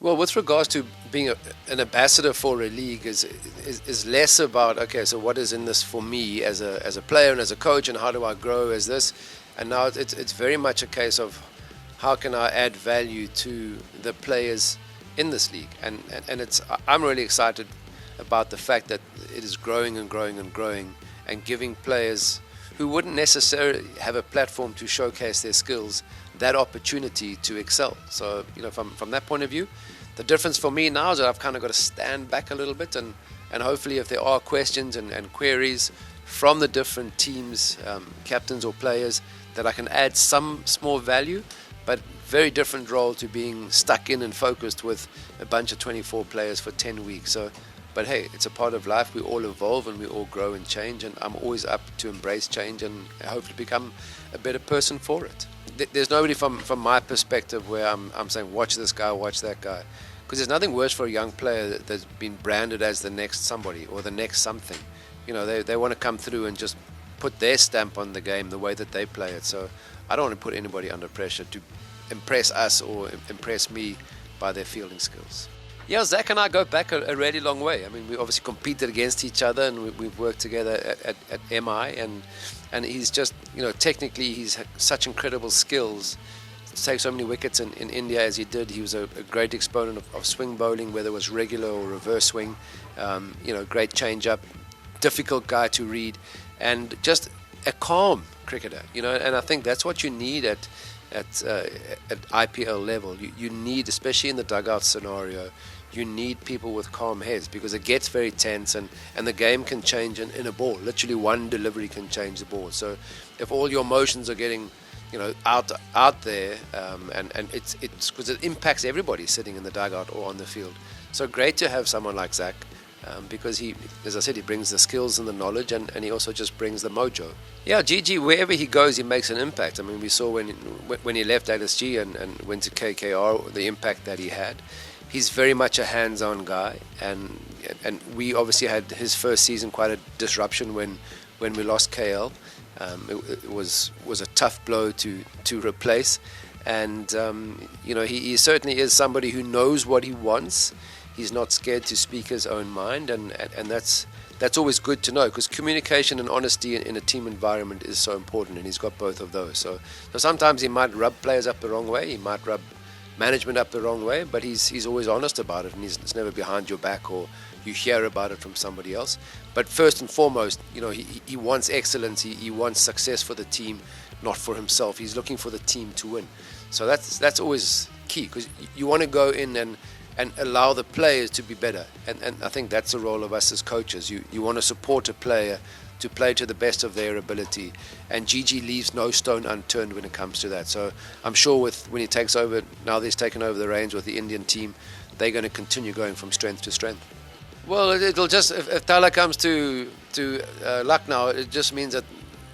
Well, with regards to being an ambassador for a league is less about, okay, so what is in this for me as a player and as a coach, and how do I grow as this? And now it's very much a case of how can I add value to the players in this league, and I'm really excited about the fact that it is growing and growing and growing, and giving players who wouldn't necessarily have a platform to showcase their skills that opportunity to excel. So, from that point of view, the difference for me now is that I've kind of got to stand back a little bit, and hopefully if there are questions and queries from the different teams, captains or players, that I can add some small value, but very different role to being stuck in and focused with a bunch of 24 players for 10 weeks. So, but hey, it's a part of life. We all evolve and we all grow and change, and I'm always up to embrace change and hopefully become a better person for it. There's nobody from my perspective where I'm saying watch this guy, watch that guy, because there's nothing worse for a young player that's been branded as the next somebody or the next something. They want to come through and just put their stamp on the game the way that they play it. So I don't want to put anybody under pressure to impress us or impress me by their fielding skills. Yeah, Zach and I go back a really long way. I mean, we obviously competed against each other, and we've worked together at MI, and he's just, technically he's had such incredible skills to take so many wickets in India as he did. He was a great exponent of swing bowling, whether it was regular or reverse swing. Great change-up, difficult guy to read, and just a calm cricketer, and I think that's what you need at IPL level. You need, especially in the dugout scenario, you need people with calm heads, because it gets very tense, and the game can change in a ball. Literally one delivery can change the ball. So if all your emotions are getting out there, and it's because it impacts everybody sitting in the dugout or on the field. So great to have someone like Zach, because he, as I said, he brings the skills and the knowledge, and he also just brings the mojo. Yeah, Gigi, wherever he goes, he makes an impact. I mean, we saw when he left LSG and went to KKR, the impact that he had. He's very much a hands-on guy, and we obviously had his first season quite a disruption when we lost KL. It was a tough blow to replace, and he certainly is somebody who knows what he wants. He's not scared to speak his own mind, and that's always good to know, because communication and honesty in a team environment is so important, and he's got both of those. So sometimes he might rub players up the wrong way, he might rub management up the wrong way, but he's always honest about it, and it's never behind your back or you hear about it from somebody else. But first and foremost, he wants excellence, he wants success for the team, not for himself. He's looking for the team to win. So that's always key, because you want to go in and allow the players to be better. And I think that's the role of us as coaches. You want to support a player to play to the best of their ability. And Gigi leaves no stone unturned when it comes to that. So I'm sure when he takes over, now that he's taken over the reins with the Indian team, they're going to continue going from strength to strength. Well, it'll just, if Tala comes to Lucknow, it just means that,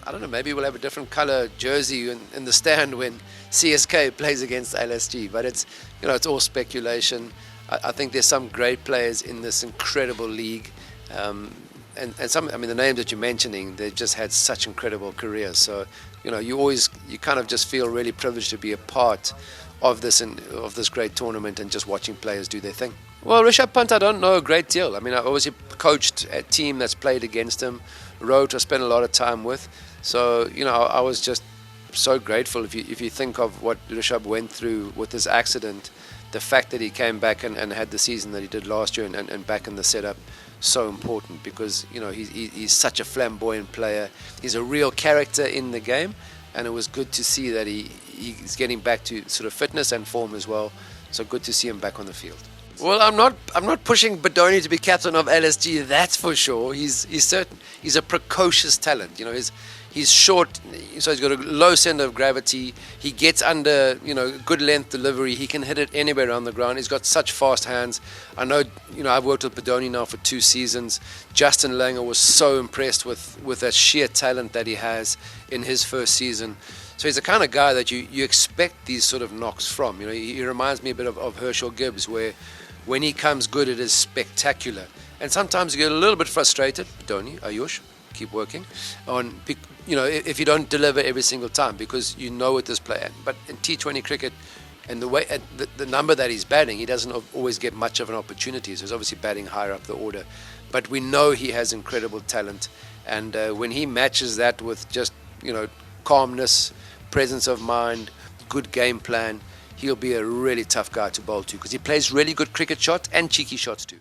I don't know, maybe we'll have a different color jersey in the stand when CSK plays against LSG. But it's all speculation. I think there's some great players in this incredible league, and some. I mean, the names that you're mentioning, they've just had such incredible careers. So you kind of just feel really privileged to be a part of this great tournament and just watching players do their thing. Well, Rishabh Pant, I don't know a great deal. I mean, I obviously coached a team that's played against him. Rhodes, I spent a lot of time with. So I was just so grateful. If you think of what Rishabh went through with his accident, the fact that he came back and had the season that he did last year and back in the setup, so important, because he's such a flamboyant player. He's a real character in the game, and it was good to see that he's getting back to sort of fitness and form as well. So good to see him back on the field. Well, I'm not pushing Badoni to be captain of LSG, that's for sure. He's a precocious talent. He's short, so he's got a low center of gravity. He gets under, good length delivery. He can hit it anywhere around the ground. He's got such fast hands. I know, I've worked with Badoni now for 2 seasons. Justin Langer was so impressed with that sheer talent that he has in his first season. So he's the kind of guy that you expect these sort of knocks from. He reminds me a bit of Herschel Gibbs, where when he comes good, it is spectacular. And sometimes you get a little bit frustrated. Badoni, Ayush, keep working on, if you don't deliver every single time, because with this player. But in T20 cricket, And the way the number that he's batting, he doesn't always get much of an opportunity. So he's obviously batting higher up the order, but we know he has incredible talent. And when he matches that with just calmness, presence of mind, good game plan, he'll be a really tough guy to bowl to because he plays really good cricket shots and cheeky shots too.